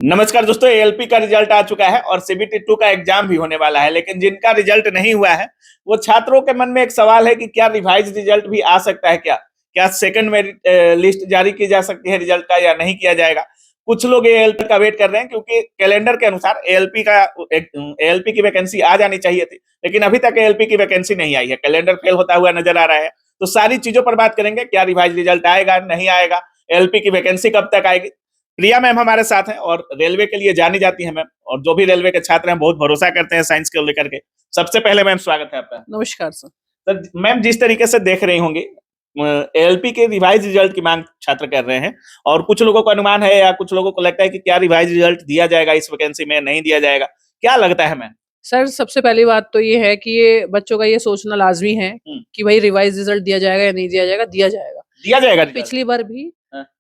नमस्कार दोस्तों, एएलपी का रिजल्ट आ चुका है और सीबीटी 2 का एग्जाम भी होने वाला है। लेकिन जिनका रिजल्ट नहीं हुआ है वो छात्रों के मन में एक सवाल है कि क्या रिवाइज रिजल्ट भी आ सकता है क्या? क्या सेकंड में लिस्ट जारी की जा सकती है रिजल्ट का या नहीं किया जाएगा? कुछ लोग एएलपी का वेट कर रहे हैं क्योंकि कैलेंडर के अनुसार एएलपी की वैकेंसी आ जानी चाहिए थी, लेकिन अभी तक एएलपी की वैकेंसी नहीं आई है। कैलेंडर फेल होता हुआ नजर आ रहा है। तो सारी चीजों पर बात करेंगे, क्या रिवाइज रिजल्ट आएगा, नहीं आएगा, एएलपी की वैकेंसी कब तक आएगी। प्रिया मैम हमारे साथ हैं और रेलवे के लिए जानी जाती हैं मैम, और जो भी रेलवे के छात्र हैं बहुत भरोसा करते हैं साइंस को लेकर के। सबसे पहले मैम स्वागत है आपका। नमस्कार सर। सर मैम, जिस तरीके से देख रही होंगी एएलपी के रिवाइज रिजल्ट की मांग छात्र कर रहे हैं, और कुछ लोगों को अनुमान है या कुछ लोगों को लगता है कि क्या रिवाइज रिजल्ट दिया जाएगा इस वैकेंसी में, नहीं दिया जाएगा, क्या लगता है मैम? सर सबसे पहली बात तो ये है कि ये बच्चों का ये सोचना लाजमी है कि भाई रिवाइज रिजल्ट दिया जाएगा या नहीं दिया जाएगा। दिया जाएगा, दिया जाएगा रिजल्ट।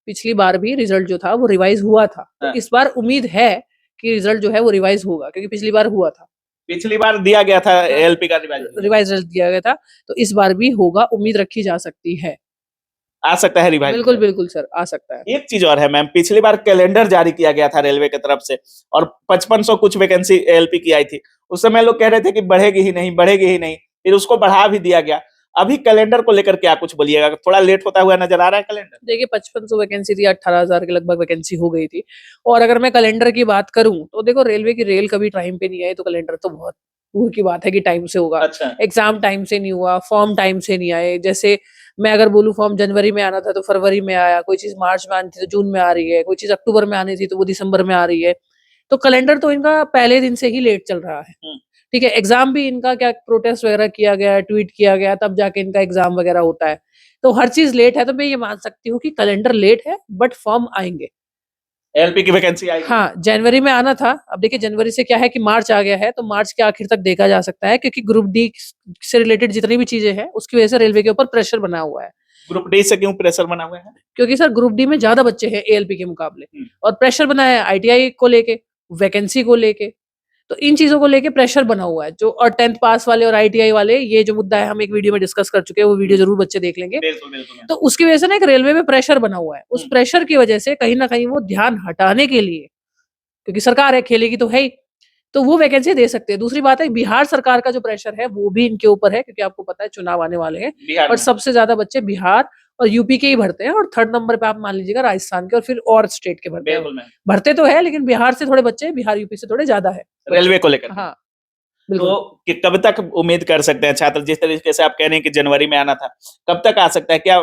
पिछली बार भी रिजल्ट जो था वो रिवाइज हुआ था। तो इस बार उम्मीद है कि रिजल्ट जो है वो रिवाइज होगा, क्योंकि पिछली बार हुआ था। पिछली बार दिया गया था एएलपी का रिवाइज रिजल्ट दिया गया था, तो इस बार भी होगा, उम्मीद रखी जा सकती है। आ सकता है रिवाइज। बिल्कुल बिल्कुल सर, आ सकता है। एक चीज और है मैम, पिछली बार कैलेंडर जारी किया गया था रेलवे की तरफ से और 5500 कुछ वैकेंसी एएलपी की आई थी। उस समय लोग कह रहे थे कि बढ़ेगी ही नहीं, बढ़ेगी ही नहीं, फिर उसको बढ़ा भी दिया गया। अभी कैलेंडर को लेकर क्या कुछ बोलिएगा? थोड़ा लेट होता हुआ नजर आ रहा है कैलेंडर। देखिए 5500 वैकेंसी थी, 18,000 के लगभग वैकेंसी हो गई थी। और अगर मैं कैलेंडर की बात करूं तो देखो, रेलवे की रेल कभी टाइम पे नहीं आई, तो कैलेंडर तो बहुत दूर की बात है कि टाइम से होगा। अच्छा। एग्जाम टाइम से नहीं हुआ, फॉर्म टाइम से नहीं आए। जैसे मैं अगर बोलूं फॉर्म जनवरी में आना था तो फरवरी में आया, कोई चीज मार्च में आनी थी तो जून में आ रही है, कोई चीज अक्टूबर में आनी थी तो वो दिसंबर में आ रही है। तो कैलेंडर तो इनका पहले दिन से ही लेट चल रहा है। ठीक है, एग्जाम भी इनका क्या प्रोटेस्ट वगैरह किया गया, ट्वीट किया गया, तब जाके इनका एग्जाम वगैरह होता है। तो हर चीज लेट है, तो मैं ये मान सकती हूँ कि कैलेंडर लेट है, बट फॉर्म आएंगे। एएलपी की वैकेंसी आएगी। हाँ, जनवरी में आना था। अब देखिए जनवरी से क्या है कि मार्च आ गया है, तो मार्च के आखिर तक देखा जा सकता है, क्योंकि ग्रुप डी से रिलेटेड जितनी भी चीजें हैं उसकी वजह से रेलवे के ऊपर प्रेशर बना हुआ है। ग्रुप डी से क्यों प्रेशर बना हुआ है? क्योंकि सर ग्रुप डी में ज्यादा बच्चे हैं एएलपी के मुकाबले, और प्रेशर बना है आईटीआई को लेके, वैकेंसी को लेके। तो इन चीजों को लेके प्रेशर बना हुआ है जो, और 10th पास वाले और आईटीआई वाले, ये जो मुद्दा है हम एक वीडियो में डिस्कस कर चुके हैं, वो वीडियो जरूर बच्चे देख लेंगे। बिल्कुल बिल्कुल। तो उसकी वजह से ना एक रेलवे में प्रेशर बना हुआ है। उस प्रेशर की वजह से कहीं ना कहीं वो ध्यान हटाने के लिए, क्योंकि सरकार है, खेलेगी तो है ही, तो वो वैकेंसी दे सकते हैं। दूसरी बात है, बिहार सरकार का जो प्रेशर है वो भी इनके ऊपर है, क्योंकि आपको पता है चुनाव आने वाले हैं और सबसे ज्यादा बच्चे बिहार और यूपी के ही भरते हैं, और थर्ड नंबर पे आप मान लीजिएगा राजस्थान के, और फिर और स्टेट के भरते हैं। भरते तो है, लेकिन बिहार से थोड़े बच्चे, बिहार यूपी से थोड़े ज्यादा है रेलवे को लेकर। हाँ तो कि कब तक उम्मीद कर सकते हैं छात्र? जिस तरीके से आप कह रहे हैं कि जनवरी में आना था, कब तक आ सकता है? क्या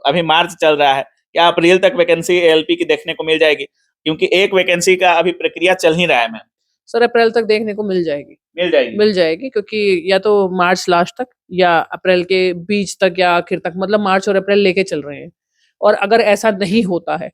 अभी मार्च चल रहा है, क्या अप्रैल तक वैकेंसी एएलपी की देखने को मिल जाएगी? क्योंकि एक वैकेंसी का अभी प्रक्रिया चल ही रहा है मैम। सर अप्रैल तक देखने को मिल जाएगी। मिल जाएगी, क्योंकि या तो मार्च लास्ट तक या अप्रैल के बीच तक या आखिर तक, मतलब मार्च और अप्रैल लेके चल रहे हैं। और अगर ऐसा नहीं होता है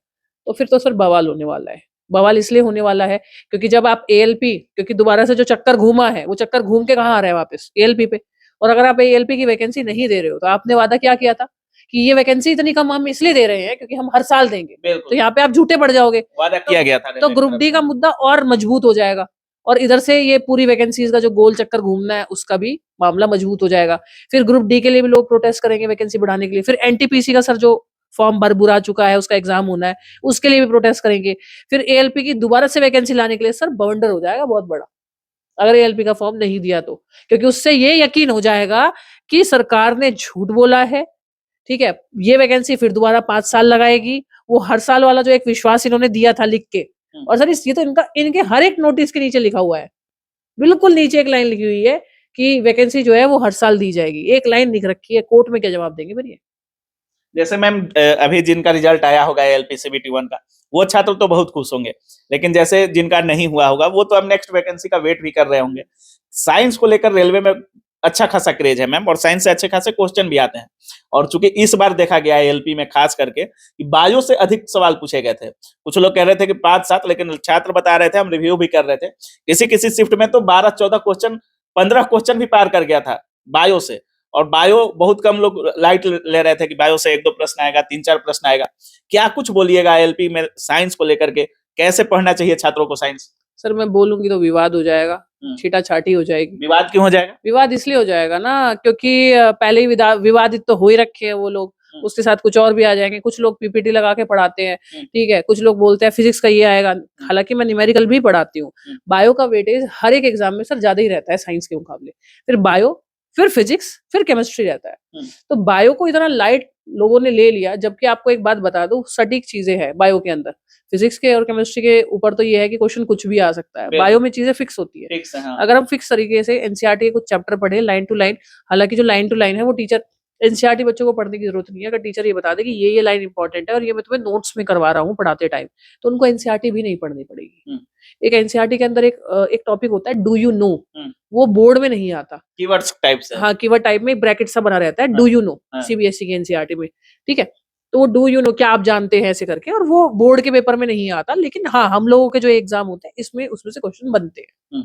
तो फिर तो सर बवाल होने वाला है। बवाल इसलिए होने वाला है क्योंकि जब आप एएलपी, क्योंकि दोबारा से जो चक्कर घूमा है वो चक्कर घूम के कहाँ आ रहा है? वापस एएलपी पे। और अगर आप एएलपी की वैकेंसी नहीं दे रहे हो, तो आपने वादा क्या किया था कि ये वैकेंसी इतनी कम हम इसलिए दे रहे हैं क्योंकि हम हर साल देंगे। तो यहाँ पे आप झूठे पड़ जाओगे। वादा किया गया था। तो ग्रुप डी का मुद्दा और मजबूत हो जाएगा, और इधर से ये पूरी वैकेंसीज का जो गोल चक्कर घूमना है उसका भी मामला मजबूत हो जाएगा। फिर ग्रुप डी के लिए भी लोग प्रोटेस्ट करेंगे वैकेंसी बढ़ाने के लिए। फिर एनटीपीसी का सर जो फॉर्म भर चुका है, उसका एग्जाम होना है, उसके लिए भी प्रोटेस्ट करेंगे। फिर एएलपी की दोबारा से वैकेंसी लाने के लिए सर बवंडर हो जाएगा बहुत बड़ा, अगर एएलपी का फॉर्म नहीं दिया तो। क्योंकि उससे ये यकीन हो जाएगा कि सरकार ने झूठ बोला है। ठीक है, ये वैकेंसी फिर दोबारा 5 साल लगाएगी। वो हर साल वाला जो एक विश्वास इन्होंने दिया था लिख के, और सर ये तो इनके हर एक नोटिस के नीचे लिखा हुआ है। बिल्कुल नीचे एक लाइन लिखी हुई है कि वैकेंसी जो है वो हर साल दी जाएगी। एक लाइन लिख रखी है, कोर्ट में क्या जवाब देंगे फिर ये? जैसे मैम अभी जिनका रिजल्ट आया होगा एएलपी सीबीटी 1 का, वो छात्र तो बहुत खुश होंगे, लेकिन जैसे जिनका नहीं हुआ होगा वो तो अब नेक्स्ट वैकेंसी का वेट भी कर रहे होंगे। साइंस को लेकर रेलवे में अच्छा खासा क्रेज है मैम, और साइंस से अच्छे खासे क्वेश्चन भी आते हैं। और चूंकि इस बार देखा गया है एएलपी में खास करके कि बायो से अधिक सवाल पूछे गए थे। कुछ लोग कह रहे थे कि 5-7, लेकिन छात्र बता रहे थे, हम रिव्यू भी कर रहे थे, किसी किसी शिफ्ट में तो 12-14 क्वेश्चन, 15 क्वेश्चन भी पार कर गया था बायो से। और बायो बहुत कम लोग लाइट ले रहे थे कि बायो से 1-2 प्रश्न आएगा, 3-4 प्रश्न आएगा। क्या कुछ बोलिएगा एएलपी में साइंस को लेकर के, कैसे पढ़ना चाहिए छात्रों को साइंस? सर मैं बोलूंगी तो विवाद हो जाएगा, छीटा-छाटी हो जाएगी। विवाद क्यों हो जाएगा? विवाद इसलिए हो जाएगा ना, क्योंकि पहले ही विवादित तो हो ही रखे हैं वो लोग, उसके साथ कुछ और भी आ जाएंगे, कुछ लोग पीपीटी लगा के पढ़ाते हैं, ठीक है, कुछ लोग बोलते हैं फिजिक्स का ये आएगा, हालांकि मैं न्यूमेरिकल भी पढ़ाती हूँ। बायो का वेटेज हर एक एग्जाम में सर ज्यादा ही रहता है साइंस के मुकाबले, फिर बायो, फिर फिजिक्स, फिर केमिस्ट्री रहता है। तो बायो को इतना लाइट लोगों ने ले लिया, जबकि आपको एक बात बता दूं, सटीक चीजें हैं बायो के अंदर। फिजिक्स के और केमिस्ट्री के ऊपर तो ये है कि क्वेश्चन कुछ भी आ सकता है, बायो में चीजें फिक्स होती है। फिक्स है, हाँ। अगर हम फिक्स तरीके से एनसीईआरटी के कुछ चैप्टर पढ़े लाइन टू लाइन, हालांकि जो लाइन टू लाइन है वो टीचर, एनसीईआरटी बच्चों को पढ़ने की जरूरत नहीं है, अगर टीचर ये बता दे कि ये लाइन इंपॉर्टेंट है और ये मैं तुम्हें नोट्स में करवा रहा हूँ पढ़ाते टाइम, तो उनको एनसीईआरटी भी नहीं पढ़नी पड़ेगी। एक एनसीईआरटी के अंदर एक टॉपिक होता है डू यू नो, वो बोर्ड में नहीं आता, कीवर्ड्स टाइप से। हाँ, कीवर्ड टाइप में ब्रैकेट सा बना रहता है, डू यू नो, सीबीएसई के एनसीईआरटी में, ठीक है। तो वो डू यू नो, क्या आप जानते हैं, ऐसे करके, और वो बोर्ड के पेपर में नहीं आता, लेकिन हाँ हम लोगों के जो एग्जाम होते हैं इसमें उसमें से क्वेश्चन बनते हैं।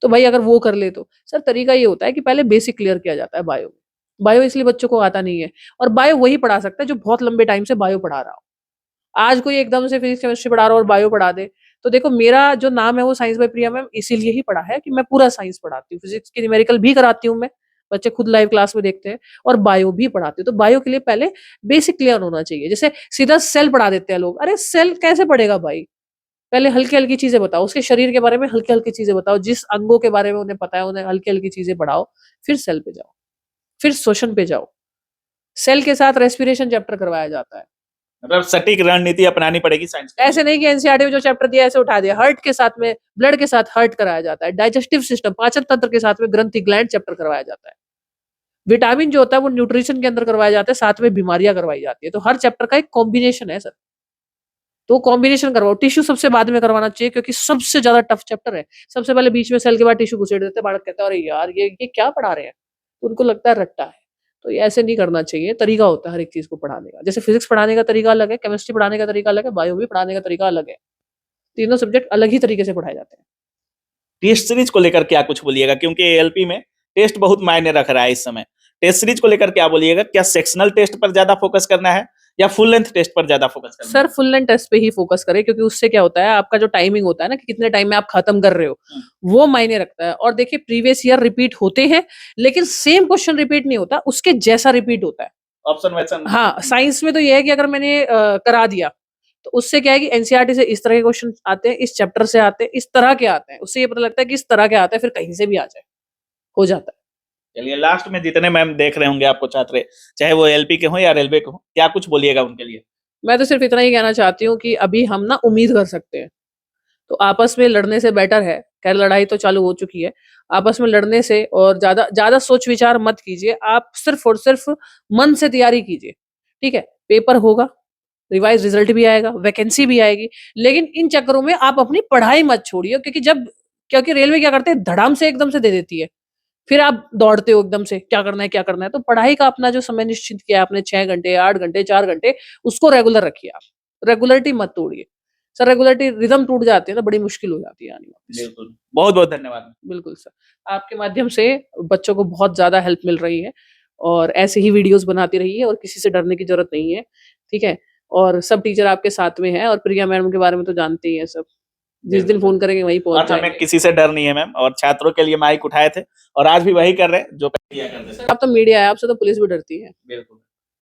तो भाई अगर वो कर ले तो सर तरीका ये होता है कि पहले बेसिक क्लियर किया जाता है बायो में। बायो इसलिए बच्चों को आता नहीं है, और बायो वही पढ़ा सकता है जो बहुत लंबे टाइम से बायो पढ़ा रहा हो। आज कोई एकदम से फिजिक्स केमिस्ट्री पढ़ा रहा हो और बायो पढ़ा दे, तो देखो मेरा जो नाम है वो साइंस बाय प्रिया मैम इसीलिए ही पढ़ा है कि मैं पूरा साइंस पढ़ाती हूँ, फिजिक्स की न्यूमेरिकल भी कराती हूँ मैं, बच्चे खुद लाइव क्लास में देखते हैं, और बायो भी पढ़ाती हूँ। तो बायो के लिए पहले बेसिक क्लियर होना चाहिए। जैसे सीधा सेल पढ़ा देते हैं लोग, अरे सेल कैसे पढ़ेगा भाई, पहले हल्की हल्की चीजें बताओ, उसके शरीर के बारे में हल्की हल्की चीजें बताओ, जिस अंगों के बारे में उन्हें पता है उन्हें हल्की हल्की चीजें पढ़ाओ, फिर सेल पे जाओ, फिर श्वसन पे जाओ। सेल के साथ रेस्पिरेशन चैप्टर करवाया जाता है। मतलब सटीक रणनीति अपनानी पड़ेगी साइंस के ऐसे नहीं कि एनसीईआरटी में जो चैप्टर दिया ऐसे उठा दिया। हार्ट के साथ में, ब्लड के साथ हार्ट कराया जाता है, डाइजेस्टिव सिस्टम पाचन तंत्र के साथ में ग्रंथि ग्लैंड चैप्टर करवाया जाता है, विटामिन जो होता है वो न्यूट्रिशन के अंदर करवाया जाता है, साथ में बीमारियां करवाई जाती है। तो हर चैप्टर का एक कॉम्बिनेशन है सर, तो कॉम्बिनेशन करवाओ। टिश्यू सबसे बाद में करवाना चाहिए क्योंकि सबसे ज्यादा टफ चैप्टर है। सबसे पहले बीच में सेल के बाद टिश्यू घुसेड़ देते हैं, बालक कहते हैं अरे यार ये क्या पढ़ा रहे हैं, उनको लगता है रट्टा है। तो ये ऐसे नहीं करना चाहिए, तरीका होता है हर एक चीज को पढ़ाने का। जैसे फिजिक्स पढ़ाने का तरीका अलग है, केमिस्ट्री पढ़ाने का तरीका अलग है, बायो भी पढ़ाने का तरीका अलग है। तीनों सब्जेक्ट अलग ही तरीके से पढ़ाए जाते हैं। टेस्ट सीरीज को लेकर क्या कुछ बोलिएगा, क्योंकि एएलपी में टेस्ट बहुत मायने रख रहा है इस समय। टेस्ट सीरीज को लेकर क्या बोलिएगा, क्या सेक्शनल टेस्ट पर ज्यादा फोकस करना है या फुल लेंथ टेस्ट पर ज्यादा फोकस करना है? सर फुल लेंथ टेस्ट पे ही फोकस करें, क्योंकि उससे क्या होता है, आपका जो टाइमिंग होता है ना कि कितने टाइम में आप खत्म कर रहे हो, वो मायने रखता है। और देखिए प्रीवियस ईयर रिपीट होते हैं, लेकिन सेम क्वेश्चन रिपीट नहीं होता, उसके जैसा रिपीट होता है। ऑप्शन वैक्शन। हाँ, साइंस में तो ये है कि अगर मैंने करा दिया तो उससे क्या है कि एनसीईआरटी से इस तरह के क्वेश्चन आते हैं, इस चैप्टर से आते हैं, इस तरह के आते हैं, उससे ये पता लगता है कि इस तरह के आते हैं, फिर कहीं से भी आ जाए, हो जाता है। चलिए लास्ट में जितने मैम देख रहे होंगे आपको छात्र, चाहे वो एलपी के हो या रेलवे के हो, क्या कुछ बोलिएगा उनके लिए? मैं तो सिर्फ इतना ही कहना चाहती हूँ कि अभी हम ना उम्मीद कर सकते हैं, तो आपस में लड़ने से बेटर है, खैर लड़ाई तो चालू हो चुकी है, आपस में लड़ने से, और ज्यादा ज्यादा सोच विचार मत कीजिए, आप सिर्फ और सिर्फ मन से तैयारी कीजिए, ठीक है। पेपर होगा, रिवाइज रिजल्ट भी आएगा, वैकेंसी भी आएगी, लेकिन इन चक्करों में आप अपनी पढ़ाई मत छोड़िए, क्योंकि रेलवे क्या करते हैं, धड़ाम से एकदम से दे देती है, फिर आप दौड़ते हो एकदम से, क्या करना है क्या करना है। तो पढ़ाई का अपना जो समय निश्चित किया आपने 6 घंटे, 8 घंटे, 4 घंटे, उसको रेगुलर रखिए आप, रेगुलरिटी मत तोड़िए। सर रेगुलरिटी रिदम टूट जाती है ना, बड़ी मुश्किल हो जाती है आने वापस। बिल्कुल, बहुत बहुत धन्यवाद। बिल्कुल सर, आपके माध्यम से बच्चों को बहुत ज्यादा हेल्प मिल रही है, और ऐसे ही वीडियोस बनाती रहिए, और किसी से डरने की जरूरत नहीं है, ठीक है। और सब टीचर आपके साथ में हैं, और प्रिया मैडम के बारे में तो जानते ही हैं सब, जिस दिन फोन करेंगे वहीं पहुंच और हमें जाएंगे। किसी से डर नहीं है मैम, और छात्रों के लिए माइक उठाए थे और आज भी वही कर रहे हैं जो किया करते थे। आप तो मीडिया है, आपसे तो पुलिस भी डरती है। बिल्कुल।